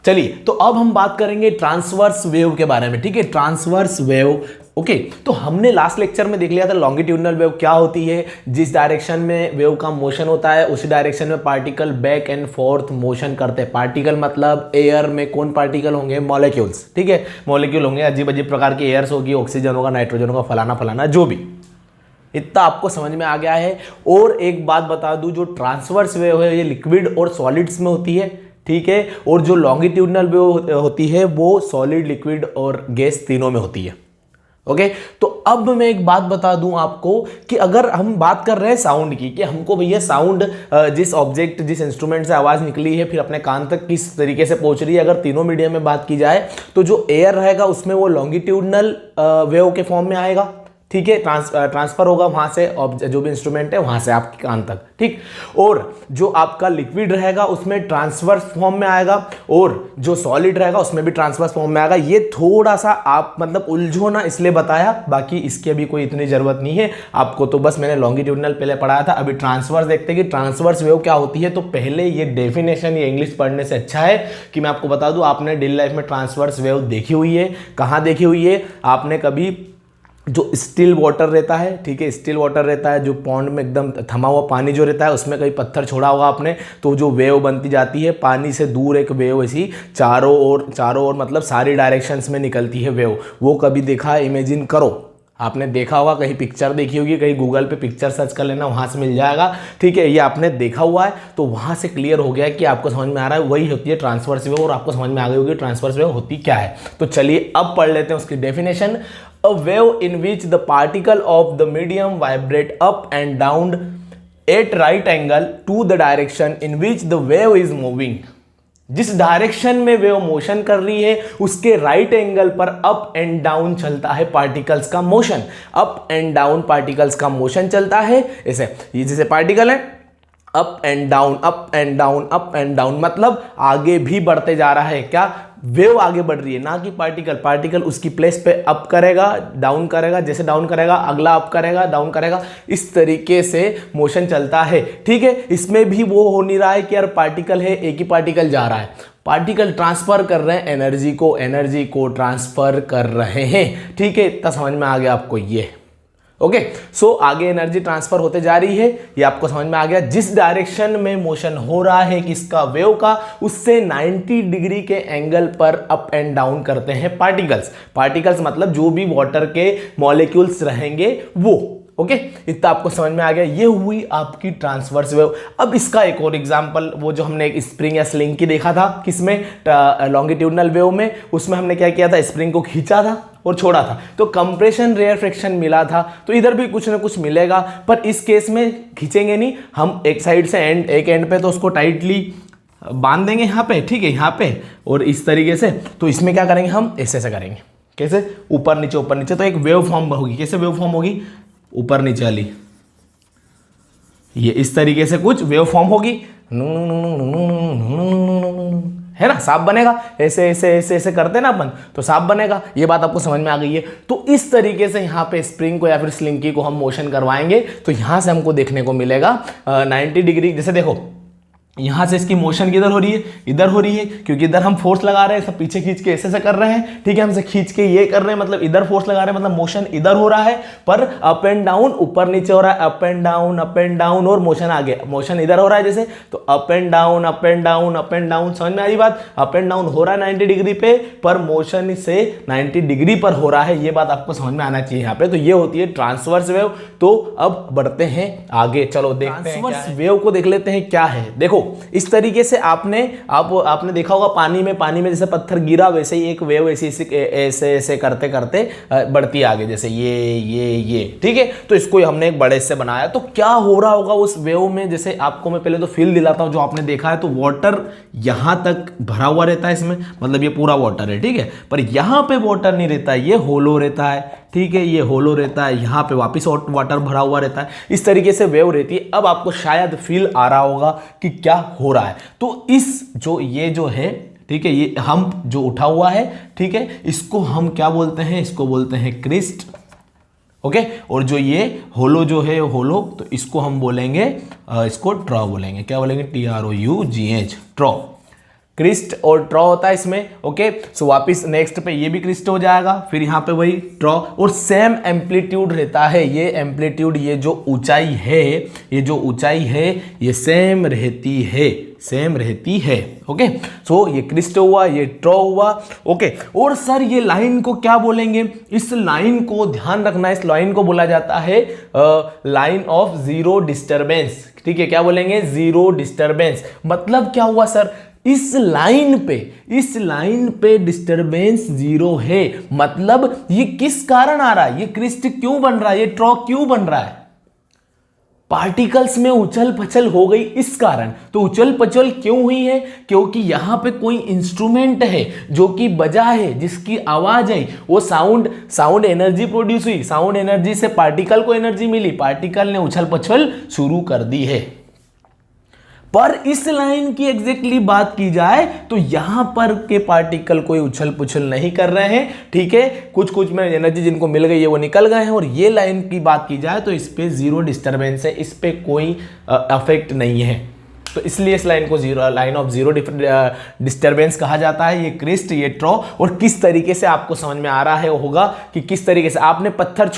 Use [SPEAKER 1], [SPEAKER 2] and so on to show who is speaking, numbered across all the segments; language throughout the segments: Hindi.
[SPEAKER 1] चलिए, तो अब हम बात करेंगे ट्रांसवर्स वेव के बारे में, ठीक है, ट्रांसवर्स वेव। ओके, तो हमने लास्ट लेक्चर में देख लिया था लॉन्गिट्यूडनल वेव क्या होती है। जिस डायरेक्शन में वेव का मोशन होता है उसी डायरेक्शन में particle back and fourth motion करते हैं। पार्टिकल मतलब एयर में कौन पार्टिकल होंगे, मॉलिक्यूल्स, ठीक है, मॉलिक्यूल होंगे, अजीब अजीब प्रकार के एयर्स होगी, ऑक्सीजन होगा, नाइट्रोजन होगा, फलाना फलाना जो भी। इतना आपको समझ में आ गया है। और एक बात बता दूं, जो ट्रांसवर्स वेव है ये लिक्विड और सॉलिड्स में होती है, ठीक है, और जो लॉन्गिट्यूडनल वेव होती है वो सॉलिड, लिक्विड और गैस तीनों में होती है। ओके, तो अब मैं एक बात बता दूं आपको कि अगर हम बात कर रहे हैं साउंड की, कि हमको भैया साउंड जिस ऑब्जेक्ट, जिस इंस्ट्रूमेंट से आवाज निकली है फिर अपने कान तक किस तरीके से पहुंच रही है, अगर तीनों मीडियम में बात की जाए तो जो एयर रहेगा उसमें वो लॉन्गिट्यूडनल वेव के फॉर्म में आएगा, ठीक है, ट्रांसफर होगा वहां से जो भी इंस्ट्रूमेंट है वहां से आपके कान तक, ठीक। और जो आपका लिक्विड रहेगा उसमें ट्रांसवर्स फॉर्म में आएगा, और जो सॉलिड रहेगा उसमें भी ट्रांसवर्स फॉर्म में आएगा। ये थोड़ा सा आप मतलब उलझो ना इसलिए बताया, बाकी इसकी अभी कोई इतनी जरूरत नहीं है आपको, तो बस मैंने लॉन्गिट्यूडनल पहले पढ़ाया था। अभी ट्रांसवर्स देखते हैं कि ट्रांसवर्स वेव क्या होती है। तो पहले ये डेफिनेशन, ये इंग्लिश पढ़ने से अच्छा है कि मैं आपको बता दूं, आपने डेली लाइफ में ट्रांसवर्स वेव देखी हुई है, कहाँ देखी हुई है आपने कभी, जो स्टिल वाटर रहता है, ठीक है, स्टिल वाटर रहता है, जो पॉन्ड में एकदम थमा हुआ पानी जो रहता है उसमें कहीं पत्थर छोड़ा होगा आपने, तो जो वेव बनती जाती है पानी से दूर, एक वेव ऐसी चारों ओर मतलब सारी डायरेक्शंस में निकलती है वेव, वो कभी देखा है? इमेजिन करो, आपने देखा होगा, कहीं पिक्चर देखी होगी, कहीं गूगल पे पिक्चर सर्च कर लेना, वहां से मिल जाएगा, ठीक है, ये आपने देखा हुआ है, तो वहां से क्लियर हो गया कि आपको समझ में आ रहा है वही होती है ट्रांसवर्स वेव, और आपको समझ में आ गई होगी ट्रांसवर्स वेव होती क्या है। तो चलिए अब पढ़ लेते हैं उसकी definition. A wave in which the particle of the medium vibrate up and down at right angle to the direction in which the wave is moving। जिस डायरेक्शन में वेव मोशन कर रही है उसके राइट एंगल पर अप एंड डाउन चलता है पार्टिकल्स का motion. Up and down particles का मोशन चलता है ऐसे, ये जैसे पार्टिकल है, up and down, up and down, up and down, मतलब आगे भी बढ़ते जा रहा है। क्या? वेव आगे बढ़ रही है, ना कि पार्टिकल उसकी प्लेस पे अप करेगा, डाउन करेगा, जैसे डाउन करेगा अगला अप करेगा, डाउन करेगा, इस तरीके से मोशन चलता है, ठीक है। इसमें भी वो हो नहीं रहा है कि यार पार्टिकल है, एक ही पार्टिकल जा रहा है, पार्टिकल ट्रांसफर कर रहे हैं एनर्जी को ट्रांसफर कर रहे हैं, ठीक है। इतना समझ में आ गया आपको ये? ओके, सो आगे एनर्जी ट्रांसफर होते जा रही है, ये आपको समझ में आ गया। जिस डायरेक्शन में मोशन हो रहा है किसका, वेव का, उससे 90 डिग्री के एंगल पर अप एंड डाउन करते हैं पार्टिकल्स मतलब जो भी वाटर के मॉलिक्यूल्स रहेंगे वो। ओके, इतना आपको समझ में आ गया। ये हुई आपकी ट्रांसवर्स वेव। अब इसका एक और एग्जांपल, वो जो हमने एक स्प्रिंग या स्लिंग की देखा था, किसमें, लॉन्गिट्यूडनल वेव में, उसमें हमने क्या किया था, स्प्रिंग को खींचा था और छोड़ा था, तो कंप्रेशन रेयर फ्रिक्शन मिला था। तो इधर भी कुछ ना कुछ मिलेगा, पर इस केस में खींचेंगे नहीं हम, एक साइड से एक एंड पे तो उसको टाइटली बांध देंगे यहाँ पे, ठीक है, यहाँ पे, और इस तरीके से। तो इसमें क्या करेंगे हम, ऐसे करेंगे, कैसे, ऊपर नीचे, तो एक वेव फॉर्म होगी। कैसे वेव फॉर्म होगी, ऊपर नीचे वाली, ये इस तरीके से कुछ वेव फॉर्म होगी, है ना, सांप बनेगा, ऐसे करते ना अपन, तो सांप बनेगा। ये बात आपको समझ में आ गई है। तो इस तरीके से यहाँ पे स्प्रिंग को या फिर स्लिंकी को हम मोशन करवाएंगे, तो यहाँ से हमको देखने को मिलेगा 90 डिग्री। जैसे देखो, यहाँ से इसकी मोशन किधर हो रही है, इधर हो रही है, क्योंकि इधर हम फोर्स लगा रहे हैं, सब पीछे खींच के ऐसे कर रहे हैं, ठीक है, हमसे खींच के ये कर रहे हैं, मतलब इधर फोर्स लगा रहे हैं, मतलब मोशन इधर हो रहा है, पर अप एंड डाउन, ऊपर नीचे हो रहा है, अप एंड डाउन, और मोशन आगे, मोशन इधर हो रहा है जैसे, तो अप एंड डाउन, समझ में आ रही बात, अप एंड डाउन हो रहा है 90 डिग्री पे, पर मोशन से 90 डिग्री पर हो रहा है, ये बात आपको समझ में आना चाहिए यहाँ पे। तो ये होती है ट्रांसवर्स वेव। तो अब बढ़ते हैं आगे, चलो देखते हैं ट्रांसवर्स वेव को, देख लेते हैं क्या है। देखो, इस तरीके से आपने देखा होगा पानी में जैसे पत्थर गिरा, वैसे ही एक वेव ऐसे करते बढ़ती है आगे, जैसे ये, ठीक है। तो इसको हमने एक बड़े से बनाया। तो क्या हो रहा होगा उस वेव में, जैसे आपको मैं पहले तो फील दिलाता हूं जो आपने देखा है। तो वाटर यहां तक भरा हुआ रहता है इसमें, मतलब ये पूरा वाटर है, ठीक है, पर यहां पे वाटर नहीं रहता है, ये होलो रहता है, ठीक है, ये होलो रहता है, यहाँ पे वापस वाटर भरा हुआ रहता है, इस तरीके से वेव रहती है। अब आपको शायद फील आ रहा होगा कि क्या हो रहा है। तो ये जो है, ठीक है, ये हम्प जो उठा हुआ है, ठीक है, इसको हम क्या बोलते हैं, इसको बोलते हैं क्रिस्ट। ओके, और जो ये होलो जो है होलो, तो इसको हम बोलेंगे, इसको ट्रॉ बोलेंगे। क्या बोलेंगे, TROUGH, ट्रॉ। क्रिस्ट और ट्रॉ होता है इसमें। ओके, सो वापिस नेक्स्ट पे ये भी क्रिस्ट हो जाएगा, फिर यहाँ पे वही ट्रॉ, और सेम एम्पलीट्यूड रहता है। ये एम्पलीट्यूड, ये जो ऊंचाई है, ये जो ऊंचाई है ये सेम रहती है, सेम रहती है। ओके, सो ये क्रिस्ट हुआ, ये ट्रॉ हुआ। ओके, और सर ये लाइन को क्या बोलेंगे? इस लाइन को ध्यान रखना, इस लाइन को बोला जाता है लाइन ऑफ जीरो डिस्टरबेंस। ठीक है, क्या बोलेंगे? Zero disturbance. मतलब क्या हुआ सर? इस लाइन पे डिस्टरबेंस जीरो है। मतलब ये किस कारण आ रहा है? ये क्रिस्ट क्यों बन रहा है? ये ट्रॉ क्यों बन रहा है? पार्टिकल्स में उछल पछल हो गई इस कारण। तो उछल पछल क्यों हुई है? क्योंकि यहां पे कोई इंस्ट्रूमेंट है जो कि बजा है, जिसकी आवाज है, वो साउंड एनर्जी प्रोड्यूस हुई, साउंड एनर्जी से पार्टिकल को एनर्जी मिली, पार्टिकल ने उछल पछल शुरू कर दी है। पर इस लाइन की एग्जैक्टली बात की जाए तो यहां पर के पार्टिकल कोई उछल पुछल नहीं कर रहे हैं। ठीक है, कुछ में एनर्जी जिनको मिल गई है वो निकल गए हैं। और ये लाइन की बात की जाए तो इस पे जीरो डिस्टरबेंस है, इस पे कोई अफेक्ट नहीं है। तो इसलिए इस लाइन को लाइन ऑफ जीरो डिस्टरबेंस कहा जाता है। ये क्रिस्ट, ये ट्रॉ। और किस तरीके से आपको समझ में आ रहा है होगा कि किस तरीके से आपने पत्थर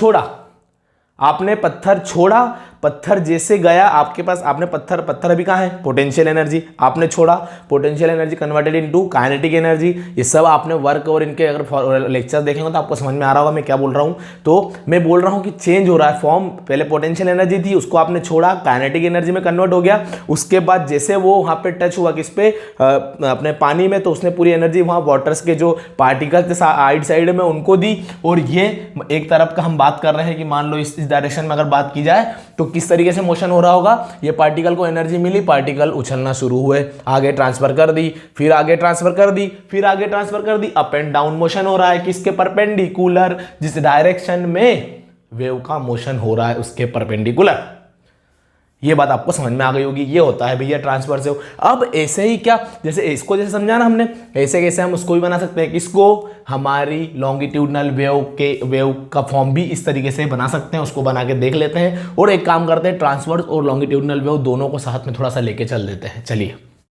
[SPEAKER 1] छोड़ा, पत्थर जैसे गया आपके पास, आपने पत्थर अभी कहाँ है? पोटेंशियल एनर्जी आपने छोड़ा, potential energy converted into kinetic energy. ये सब आपने वर्क और इनके अगर लेक्चर देखेंगे तो आपको समझ में आ रहा होगा मैं क्या बोल रहा हूँ। तो मैं बोल रहा हूँ कि चेंज हो रहा है फॉर्म। पहले पोटेंशियल एनर्जी थी, उसको आपने छोड़ा, काइनेटिक एनर्जी में कन्वर्ट हो गया। उसके बाद जैसे वो वहाँ पे टच हुआ किस पे? अपने पानी में, तो उसने पूरी एनर्जी वहाँ वाटर्स के जो पार्टिकल थे साइड में उनको दी। और ये एक तरफ का हम बात कर रहे हैं कि मान लो इस डायरेक्शन में अगर बात की जाए तो किस तरीके से मोशन हो रहा होगा? ये पार्टिकल को एनर्जी मिली, पार्टिकल उछलना शुरू हुए, आगे ट्रांसफर कर दी, फिर आगे ट्रांसफर कर दी, फिर आगे ट्रांसफर कर दी। अप एंड डाउन मोशन हो रहा है, किसके परपेंडिकुलर? जिस डायरेक्शन में वेव का मोशन हो रहा है उसके परपेंडिकुलर। ये बात आपको समझ में आ गई होगी। ये होता है भैया ट्रांसफर से। अब ऐसे ही क्या, जैसे इसको जैसे समझा ना हमने, ऐसे कैसे हम उसको भी बना सकते हैं। किसको? हमारी लॉन्गिट्यूडनल वेव का फॉर्म भी इस तरीके से बना सकते हैं। उसको बना के देख लेते हैं और एक काम करते हैं, ट्रांसवर्स और लॉन्गिट्यूडनल वेव दोनों को साथ में थोड़ा सा लेके चल देते हैं। चलिए।